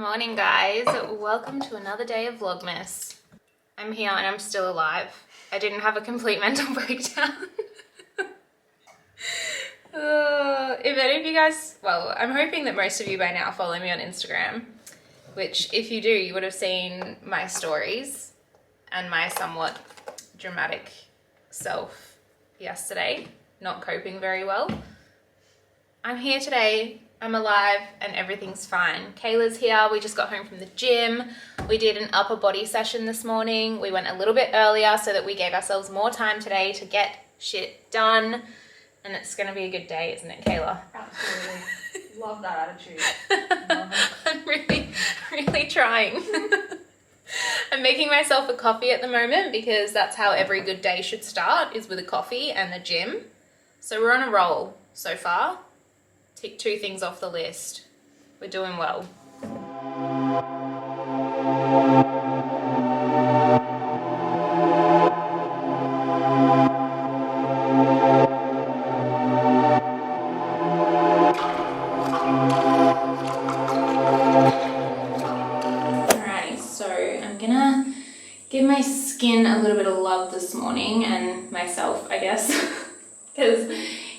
morning, guys. Welcome to another day of Vlogmas. I'm here and I'm still alive. I didn't have a complete mental breakdown. If any of you guys, well, I'm hoping that most of you by now follow me on Instagram, which if you do, you would have seen my stories and my somewhat dramatic self yesterday, not coping very well. I'm here today. I'm alive and everything's fine. Kayla's here. We just got home from the gym. We did an upper body session this morning. We went a little bit earlier so that we gave ourselves more time today to get shit done. And it's going to be a good day, isn't it, Kayla? Absolutely. Love that attitude. I'm really trying. I'm making myself a coffee at the moment because that's how every good day should start, is with a coffee and the gym. So we're on a roll so far. Tick 2 things off the list. We're doing well. Alrighty, so I'm gonna give my skin a little bit of love this morning, and myself, I guess, because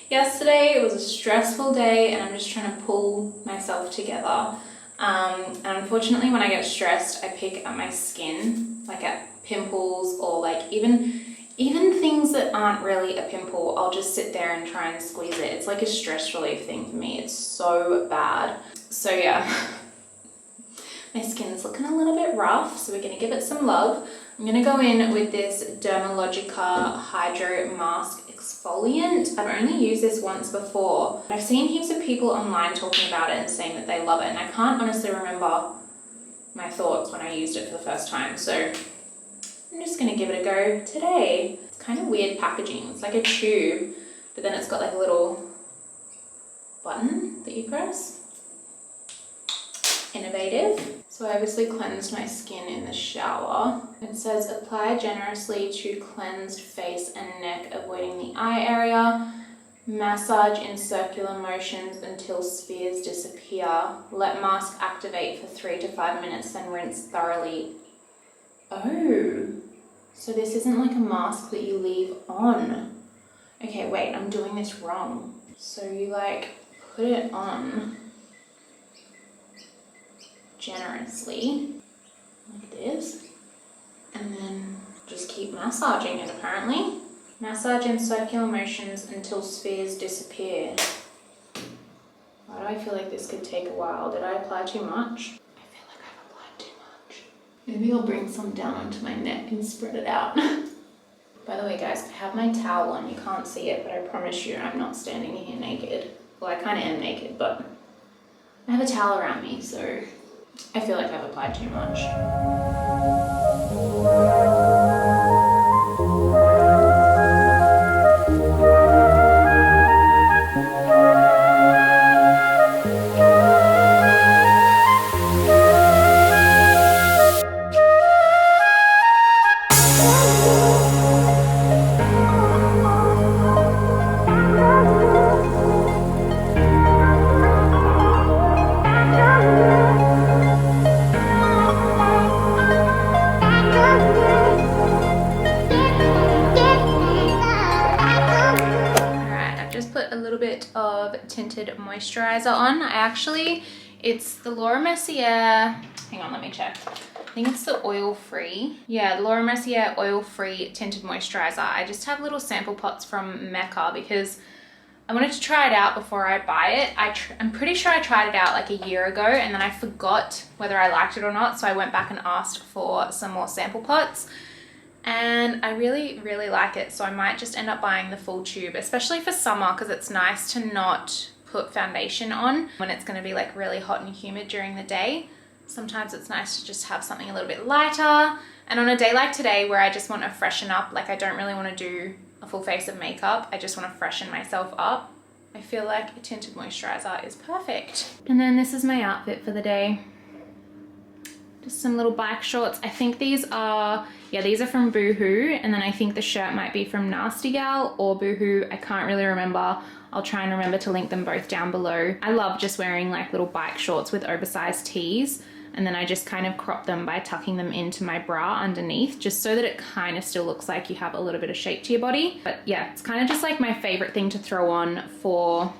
yesterday it was a stressful day and I'm just trying to pull myself together. And unfortunately, when I get stressed, I pick at my skin, like at pimples or like even things that aren't really a pimple. I'll just sit there and try and squeeze it. It's like a stress relief thing for me. It's so bad. So yeah, my skin's looking a little bit rough, so we're gonna give it some love. I'm gonna go in with this Dermalogica Hydro Mask Exfoliant. I've only used this once before. I've seen heaps of people online talking about it and saying that they love it, and I can't honestly remember my thoughts when I used it for the first time. So I'm just gonna give it a go today. It's kind of weird packaging. It's like a tube, but then it's got like a little button that you press. Innovative. So I obviously cleansed my skin in the shower. It says apply generously to cleansed face and neck, avoiding the eye area. Massage in circular motions until spheres disappear. Let mask activate for 3 to 5 minutes, then rinse thoroughly. Oh, so this isn't like a mask that you leave on. Okay, wait, I'm doing this wrong. So you like put it on generously like this, and then just keep massaging it apparently. Massage in circular motions until spheres disappear. Why do I feel like this could take a while? Did I apply too much? I feel like I've applied too much. Maybe I'll bring some down onto my neck and spread it out. By the way, guys, I have my towel on. You can't see it, but I promise you I'm not standing here naked. Well, I kind of am naked, but I have a towel around me, so I feel like I've applied too much. Tinted moisturizer on. It's the Laura Mercier, hang on, let me check. I think it's the oil-free. Yeah, the Laura Mercier oil-free tinted moisturizer. I just have little sample pots from Mecca because I wanted to try it out before I buy it. I'm pretty sure I tried it out like a year ago and then I forgot whether I liked it or not, so I went back and asked for some more sample pots. And I really like it, so I might just end up buying the full tube, especially for summer, because it's nice to not put foundation on when it's going to be like really hot and humid during the day. Sometimes it's nice to just have something a little bit lighter, and on a day like today where I just want to freshen up, like I don't really want to do a full face of makeup, I just want to freshen myself up, I feel like a tinted moisturizer is perfect. And then this is my outfit for the day. Just some little bike shorts. I think these are from Boohoo, and then I think the shirt might be from Nasty Gal or Boohoo. I can't really remember. I'll try and remember to link them both down below. I love just wearing like little bike shorts with oversized tees. and then I just kind of crop them by tucking them into my bra underneath, just so that it kind of still looks like you have a little bit of shape to your body. But yeah, it's kind of just like my favorite thing to throw on for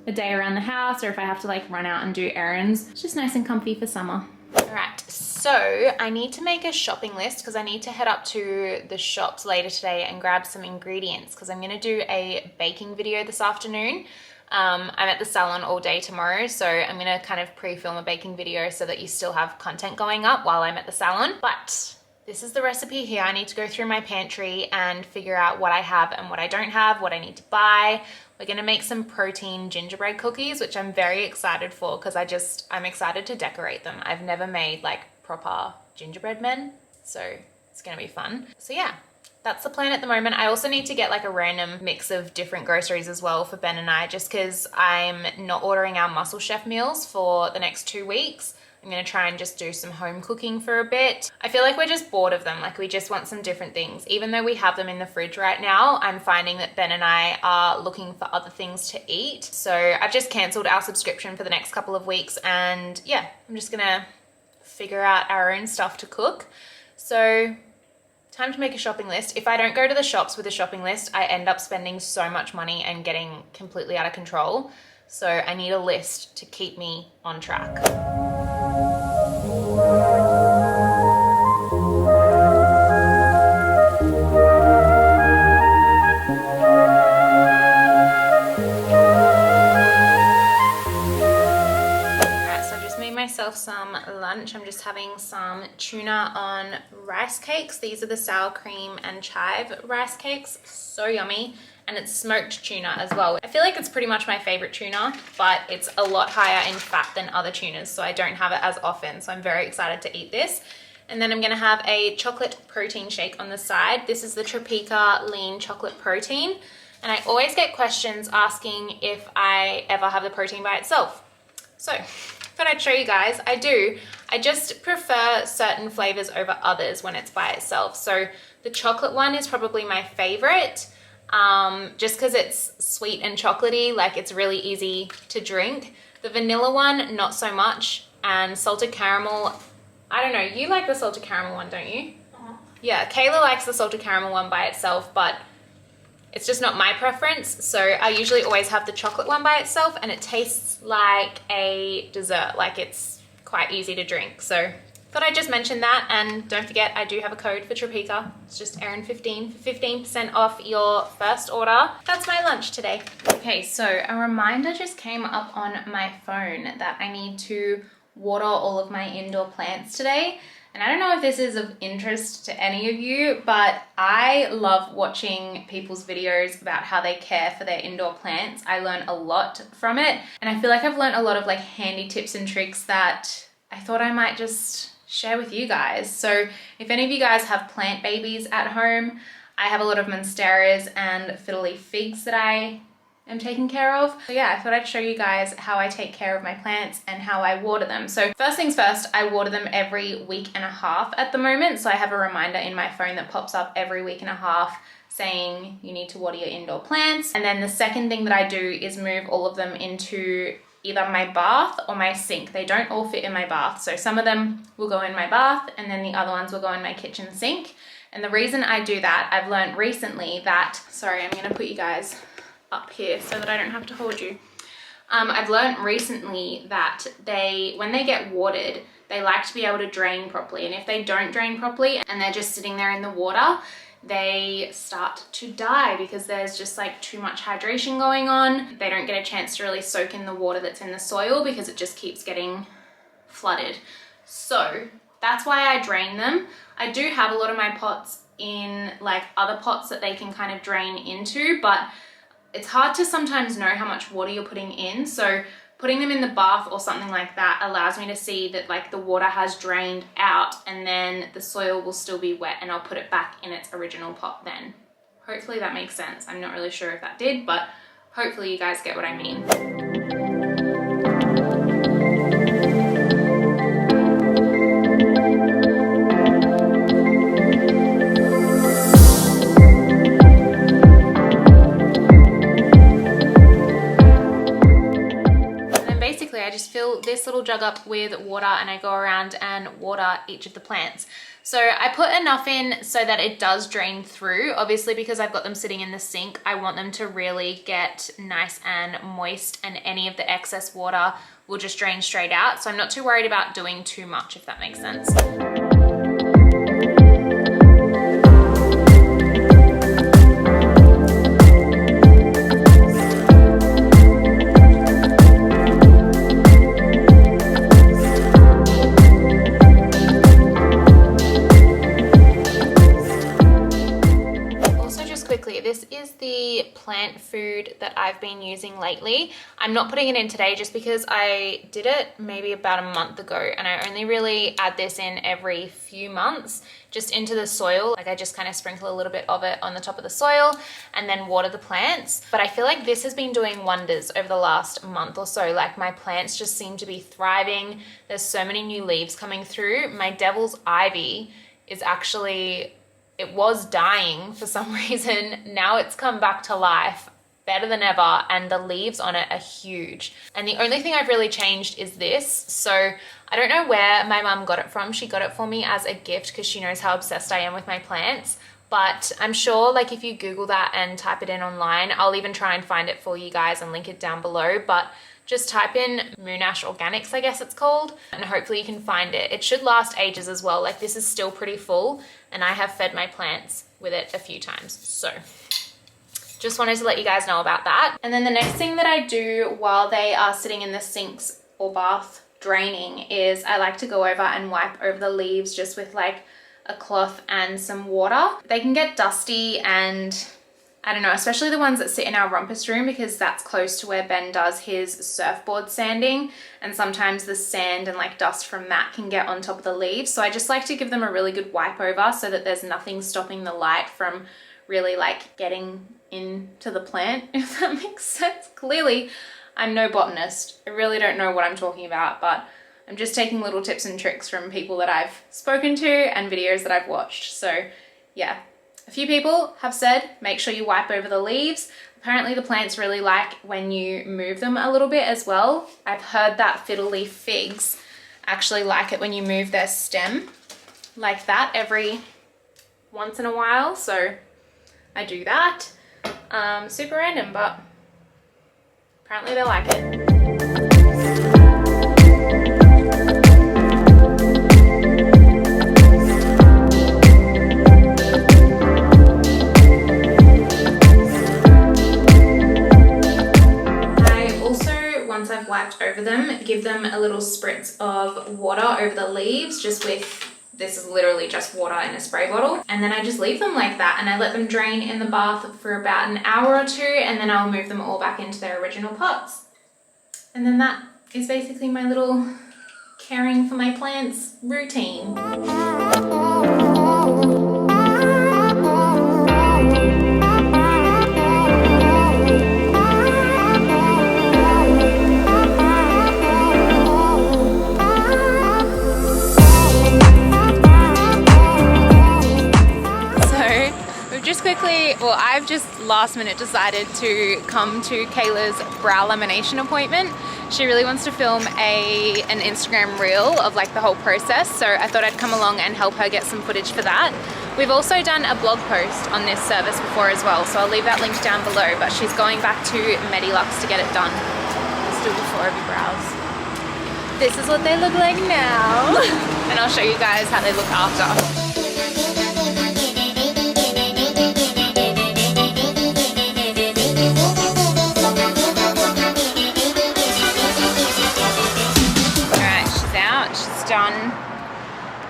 a day around the house, or if I have to like run out and do errands. It's just nice and comfy for summer. All right, so I need to make a shopping list because I need to head up to the shops later today and grab some ingredients because I'm gonna do a baking video this afternoon. I'm at the salon all day tomorrow, so I'm gonna kind of pre-film a baking video so that you still have content going up while I'm at the salon. But this is the recipe here. I need to go through my pantry and figure out what I have and what I don't have, what I need to buy. We're gonna make some protein gingerbread cookies, which I'm very excited for because I'm excited to decorate them. I've never made like proper gingerbread men, so it's gonna be fun. So yeah, that's the plan at the moment. I also need to get like a random mix of different groceries as well for Ben and I, just because I'm not ordering our Muscle Chef meals for the next 2 weeks. I'm gonna try and just do some home cooking for a bit. I feel like we're just bored of them. Like we just want some different things. Even though we have them in the fridge right now, I'm finding that Ben and I are looking for other things to eat. So I've just canceled our subscription for the next couple of weeks, and yeah, I'm just gonna figure out our own stuff to cook. So time to make a shopping list. If I don't go to the shops with a shopping list, I end up spending so much money and getting completely out of control. So I need a list to keep me on track. Myself some lunch. I'm just having some tuna on rice cakes. These are the sour cream and chive rice cakes. So yummy. And it's smoked tuna as well. I feel like it's pretty much my favorite tuna, but it's a lot higher in fat than other tunas, so I don't have it as often. So I'm very excited to eat this. And then I'm gonna have a chocolate protein shake on the side. This is the Topeka lean chocolate protein. And I always get questions asking if I ever have the protein by itself. So thought I'd show you guys. I do. I just prefer certain flavors over others when it's by itself. So the chocolate one is probably my favorite, just because it's sweet and chocolatey, like it's really easy to drink. The vanilla one, not so much. And salted caramel, I don't know, you like the salted caramel one, don't you? Yeah, Kayla likes the salted caramel one by itself, but it's just not my preference. So I usually always have the chocolate one by itself, and it tastes like a dessert, like it's quite easy to drink. So thought I'd just mention that. And don't forget, I do have a code for Topeka. It's just Erin15 for 15% off your first order. That's my lunch today. Okay, so a reminder just came up on my phone that I need to water all of my indoor plants today. And I don't know if this is of interest to any of you, but I love watching people's videos about how they care for their indoor plants. I learn a lot from it. And I feel like I've learned a lot of like handy tips and tricks that I thought I might just share with you guys. So if any of you guys have plant babies at home, I have a lot of monsteras and fiddle leaf figs that I am taking care of. So yeah, I thought I'd show you guys how I take care of my plants and how I water them. So first things first, I water them every week and a half at the moment. So I have a reminder in my phone that pops up every week and a half saying you need to water your indoor plants. And then the second thing that I do is move all of them into either my bath or my sink. They don't all fit in my bath. So some of them will go in my bath and then the other ones will go in my kitchen sink. And the reason I do that, I've learned recently that, sorry, I'm gonna put you guys up here so that I don't have to hold you. I've learned recently that when they get watered, they like to be able to drain properly. And if they don't drain properly and they're just sitting there in the water, they start to die because there's just like too much hydration going on. They don't get a chance to really soak in the water that's in the soil because it just keeps getting flooded. So that's why I drain them. I do have a lot of my pots in like other pots that they can kind of drain into, but it's hard to sometimes know how much water you're putting in. So putting them in the bath or something like that allows me to see that like the water has drained out and then the soil will still be wet and I'll put it back in its original pot then. Hopefully that makes sense. I'm not really sure if that did, but hopefully you guys get what I mean. this little jug up with water and I go around and water each of the plants. So I put enough in so that it does drain through. Obviously, because I've got them sitting in the sink, I want them to really get nice and moist, and any of the excess water will just drain straight out. So I'm not too worried about doing too much, if that makes sense. This is the plant food that I've been using lately. I'm not putting it in today just because I did it maybe about a month ago, and I only really add this in every few months just into the soil. Like I just kind of sprinkle a little bit of it on the top of the soil and then water the plants. But I feel like this has been doing wonders over the last month or so. Like my plants just seem to be thriving. There's so many new leaves coming through. My devil's ivy is actually, it was dying for some reason. Now it's come back to life better than ever, and the leaves on it are huge. And the only thing I've really changed is this. So I don't know where my mum got it from. She got it for me as a gift because she knows how obsessed I am with my plants. But I'm sure like if you Google that and type it in online, I'll even try and find it for you guys and link it down below. But just type in Moonash Organics, I guess it's called, and hopefully you can find it. It should last ages as well. Like this is still pretty full, and I have fed my plants with it a few times. So just wanted to let you guys know about that. And then the next thing that I do while they are sitting in the sinks or bath draining is I like to go over and wipe over the leaves just with like a cloth and some water. They can get dusty, and I don't know, especially the ones that sit in our rumpus room, because that's close to where Ben does his surfboard sanding, and sometimes the sand and like dust from that can get on top of the leaves. So I just like to give them a really good wipe over so that there's nothing stopping the light from really like getting into the plant, if that makes sense. Clearly I'm no botanist. I really don't know what I'm talking about, but I'm just taking little tips and tricks from people that I've spoken to and videos that I've watched. So yeah. A few people have said, make sure you wipe over the leaves. Apparently the plants really like when you move them a little bit as well. I've heard that fiddle leaf figs actually like it when you move their stem like that every once in a while. So I do that. Super random, but apparently they like it. Once I've wiped over them, give them a little spritz of water over the leaves, just with, this is literally just water in a spray bottle. And then I just leave them like that, and I let them drain in the bath for about an hour or two, and then I'll move them all back into their original pots. And then that is basically my little caring for my plants routine. Well, I've just last minute decided to come to Kayla's brow lamination appointment. She really wants to film an Instagram reel of like the whole process, so I thought I'd come along and help her get some footage for that. We've also done a blog post on this service before as well, so I'll leave that link down below, but she's going back to Medilux to get it done. Let's do before of your brows. This is what they look like now. And I'll show you guys how they look after. Done.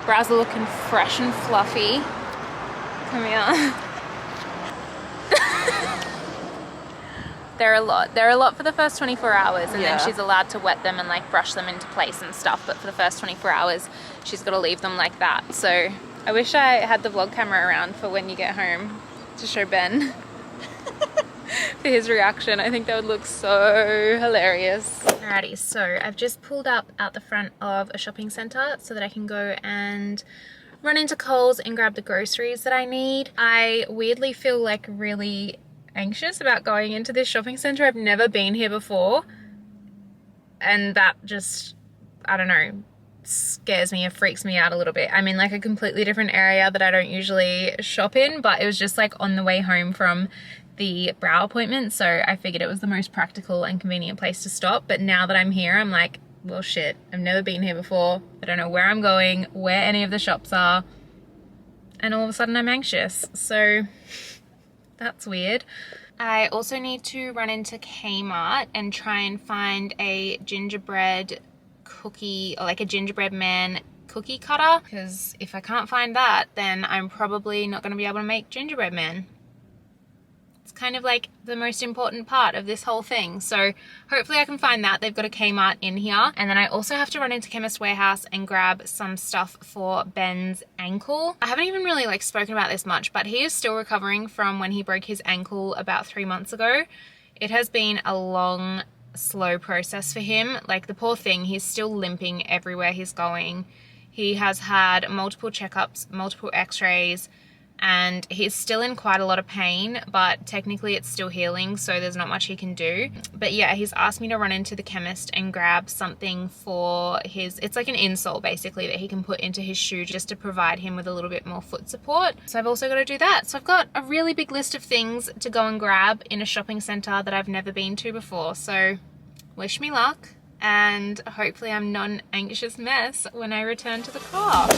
Brows are looking fresh and fluffy. Come here. They're a lot for the first 24 hours, and then she's allowed to wet them and like brush them into place and stuff, but for the first 24 hours she's got to leave them like that. So I wish I had the vlog camera around for when you get home to show Ben for his reaction. I think that would look so hilarious. Alrighty, so I've just pulled up out the front of a shopping centre so that I can go and run into Coles and grab the groceries that I need. I weirdly feel like really anxious about going into this shopping centre. I've never been here before, and that just I don't know, scares me or freaks me out a little bit. I'm in like a completely different area that I don't usually shop in, but it was just like on the way home from the brow appointment, so I figured it was the most practical and convenient place to stop. But now that I'm here, I'm like, well shit, I've never been here before. I don't know where I'm going, where any of the shops are, and all of a sudden I'm anxious. So that's weird. I also need to run into Kmart and try and find a gingerbread cookie, or like a gingerbread man cookie cutter, because if I can't find that, then I'm probably not going to be able to make gingerbread man. It's kind of like the most important part of this whole thing. So hopefully I can find that. They've got a Kmart in here. And then I also have to run into Chemist Warehouse and grab some stuff for Ben's ankle. I haven't even really like spoken about this much, but he is still recovering from when he broke his ankle about 3 months ago. It has been a long, slow process for him. Like, the poor thing, he's still limping everywhere he's going. He has had multiple checkups, multiple x-rays, and he's still in quite a lot of pain, but technically it's still healing, so there's not much he can do. But yeah, he's asked me to run into the chemist and grab something for his, it's like an insole basically that he can put into his shoe just to provide him with a little bit more foot support. So I've also got to do that. So I've got a really big list of things to go and grab in a shopping centre that I've never been to before. So wish me luck, and hopefully I'm not an anxious mess when I return to the car.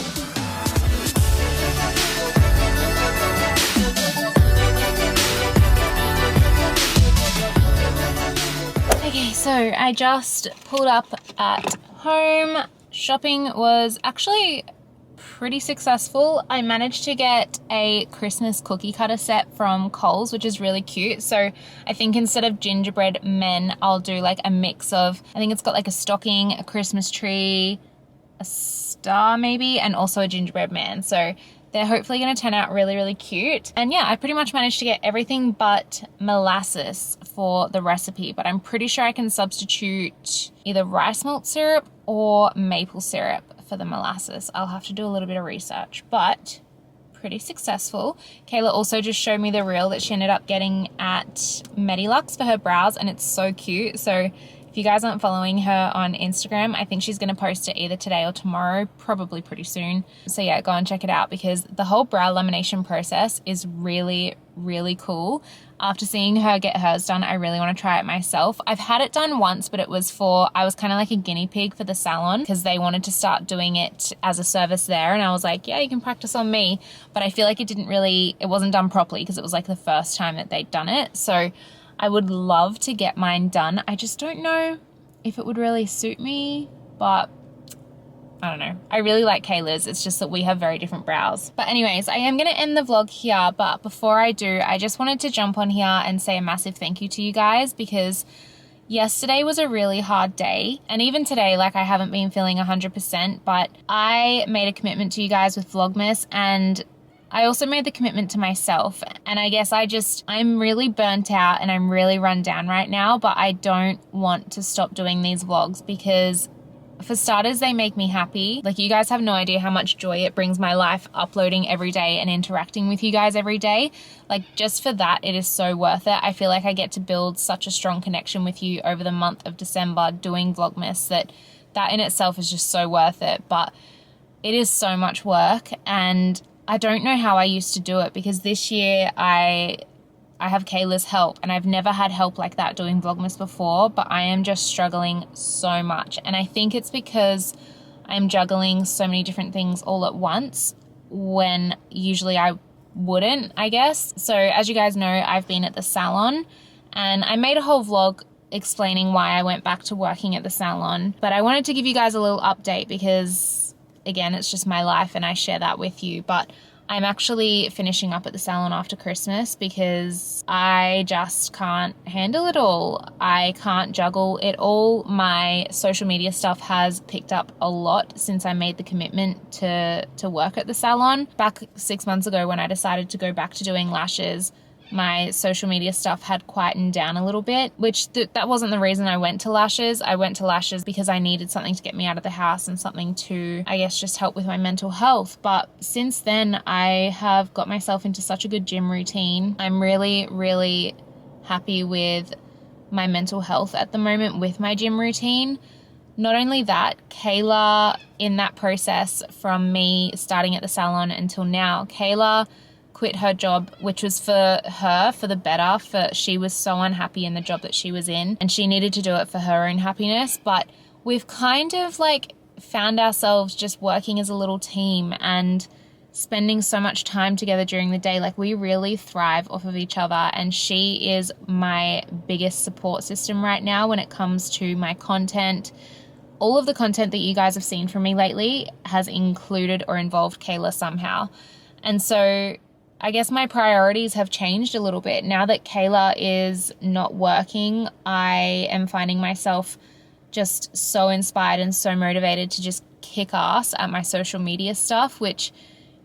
Okay, so I just pulled up at home. Shopping was actually pretty successful. I managed to get a Christmas cookie cutter set from Kohl's, which is really cute. So I think instead of gingerbread men, I'll do like a mix of, I think it's got like a stocking, a Christmas tree, a star maybe, and also a gingerbread man. So they're hopefully going to turn out really, really cute. And yeah, I pretty much managed to get everything but molasses for the recipe, but I'm pretty sure I can substitute either rice malt syrup or maple syrup for the molasses. I'll have to do a little bit of research, but pretty successful. Kayla also just showed me the reel that she ended up getting at Medilux for her brows, and it's so cute. So if you guys aren't following her on Instagram, I think she's going to post it either today or tomorrow, probably pretty soon. So yeah, go and check it out, because the whole brow lamination process is really, really cool. After seeing her get hers done, I really want to try it myself. I've had it done once, but it was for, I was kind of like a guinea pig for the salon because they wanted to start doing it as a service there. And I was like, yeah, you can practice on me. But I feel like it wasn't done properly because it was like the first time that they'd done it. So I would love to get mine done. I just don't know if it would really suit me, but I don't know. I really like Kayla's. It's just that we have very different brows. But anyways, I am going to end the vlog here. But before I do, I just wanted to jump on here and say a massive thank you to you guys, because yesterday was a really hard day. And even today, like, I haven't been feeling 100%, but I made a commitment to you guys with Vlogmas, and I also made the commitment to myself. And I guess I'm really burnt out and I'm really run down right now, but I don't want to stop doing these vlogs because, for starters, they make me happy. Like, you guys have no idea how much joy it brings my life uploading every day and interacting with you guys every day. Like, just for that, it is so worth it. I feel like I get to build such a strong connection with you over the month of December doing Vlogmas that in itself is just so worth it. But it is so much work, and I don't know how I used to do it, because this year I have Kayla's help, and I've never had help like that doing Vlogmas before, but I am just struggling so much. And I think it's because I'm juggling so many different things all at once when usually I wouldn't, I guess. So as you guys know, I've been at the salon, and I made a whole vlog explaining why I went back to working at the salon, but I wanted to give you guys a little update because, again, it's just my life and I share that with you. But I'm actually finishing up at the salon after Christmas because I just can't handle it all. I can't juggle it all. My social media stuff has picked up a lot since I made the commitment to work at the salon. Back 6 months ago, when I decided to go back to doing lashes, my social media stuff had quietened down a little bit, which that wasn't the reason I went to lashes. I went to lashes because I needed something to get me out of the house and something to, I guess, just help with my mental health. But since then, I have got myself into such a good gym routine. I'm really, really happy with my mental health at the moment with my gym routine. not only that, Kayla, in that process from me starting at the salon until now, Kayla quit her job, which was for her, for the better. She was so unhappy in the job that she was in, and she needed to do it for her own happiness. But we've kind of like found ourselves just working as a little team and spending so much time together during the day. Like, we really thrive off of each other, and she is my biggest support system right now when it comes to my content. All of the content that you guys have seen from me lately has included or involved Kayla somehow. And so I guess my priorities have changed a little bit. Now that Kayla is not working, I am finding myself just so inspired and so motivated to just kick ass at my social media stuff, which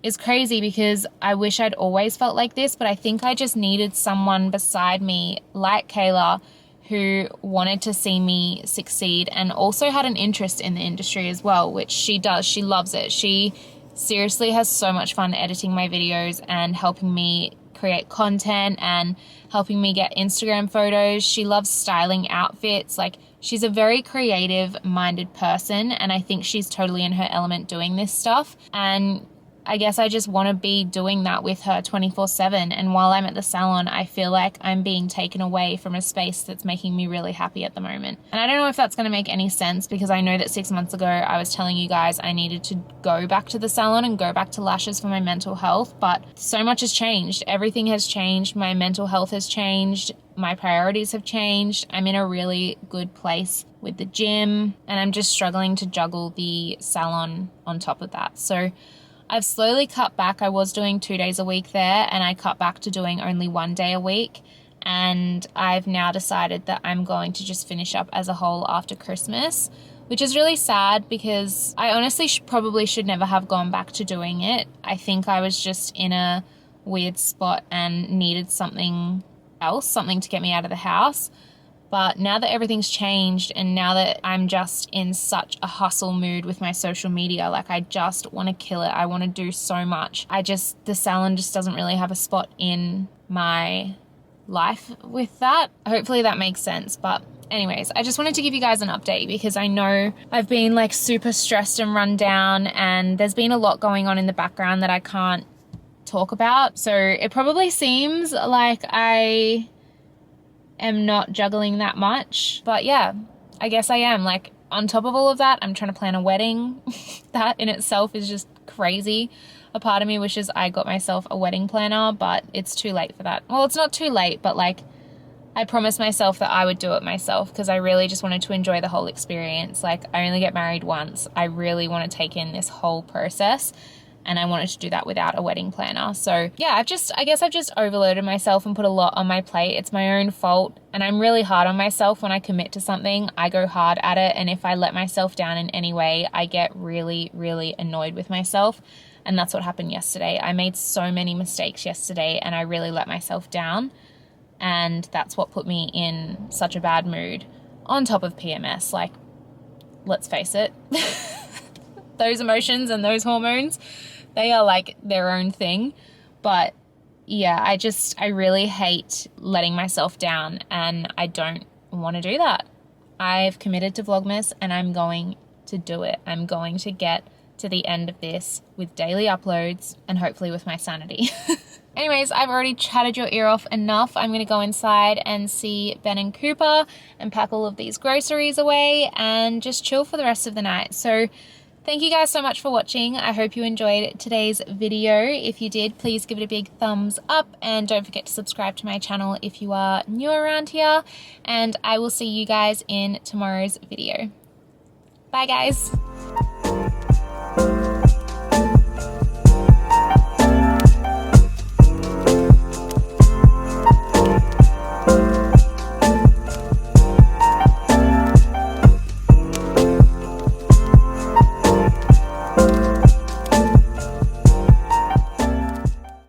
is crazy because I wish I'd always felt like this, but I think I just needed someone beside me like Kayla who wanted to see me succeed and also had an interest in the industry as well, which she does. She loves it. She seriously has so much fun editing my videos and helping me create content and helping me get Instagram photos. She loves styling outfits. Like, she's a very creative minded person, and I think she's totally in her element doing this stuff. And I guess I just want to be doing that with her 24/7. And while I'm at the salon, I feel like I'm being taken away from a space that's making me really happy at the moment. And I don't know if that's going to make any sense, because I know that 6 months ago I was telling you guys I needed to go back to the salon and go back to lashes for my mental health, but so much has changed. Everything has changed. My mental health has changed. My priorities have changed. I'm in a really good place with the gym, and I'm just struggling to juggle the salon on top of that. So I've slowly cut back. I was doing 2 days a week there, and I cut back to doing only 1 day a week. And I've now decided that I'm going to just finish up as a whole after Christmas, which is really sad because I honestly probably should never have gone back to doing it. I think I was just in a weird spot and needed something else, something to get me out of the house. But now that everything's changed, and now that I'm just in such a hustle mood with my social media, like, I just want to kill it. I want to do so much. The salon just doesn't really have a spot in my life with that. Hopefully that makes sense. But anyways, I just wanted to give you guys an update because I know I've been like super stressed and run down, and there's been a lot going on in the background that I can't talk about. So it probably seems like I am not juggling that much, but yeah, I guess I am. Like, on top of all of that, I'm trying to plan a wedding. That in itself is just crazy. A part of me wishes I got myself a wedding planner, but it's too late for that. Well, it's not too late, but like, I promised myself that I would do it myself because I really just wanted to enjoy the whole experience. Like, I only get married once. I really want to take in this whole process, and I wanted to do that without a wedding planner. So yeah, I guess I've just overloaded myself and put a lot on my plate. It's my own fault, and I'm really hard on myself. When I commit to something, I go hard at it, and if I let myself down in any way, I get really, really annoyed with myself. And that's what happened yesterday. I made so many mistakes yesterday, and I really let myself down, and that's what put me in such a bad mood on top of PMS. Like, let's face it, those emotions and those hormones, they are like their own thing. But yeah, I really hate letting myself down, and I don't want to do that. I've committed to Vlogmas, and I'm going to do it. I'm going to get to the end of this with daily uploads and hopefully with my sanity. Anyways, I've already chatted your ear off enough. I'm going to go inside and see Ben and Cooper and pack all of these groceries away and just chill for the rest of the night. So thank you guys so much for watching. I hope you enjoyed today's video. If you did, please give it a big thumbs up, and don't forget to subscribe to my channel if you are new around here, and I will see you guys in tomorrow's video. Bye guys.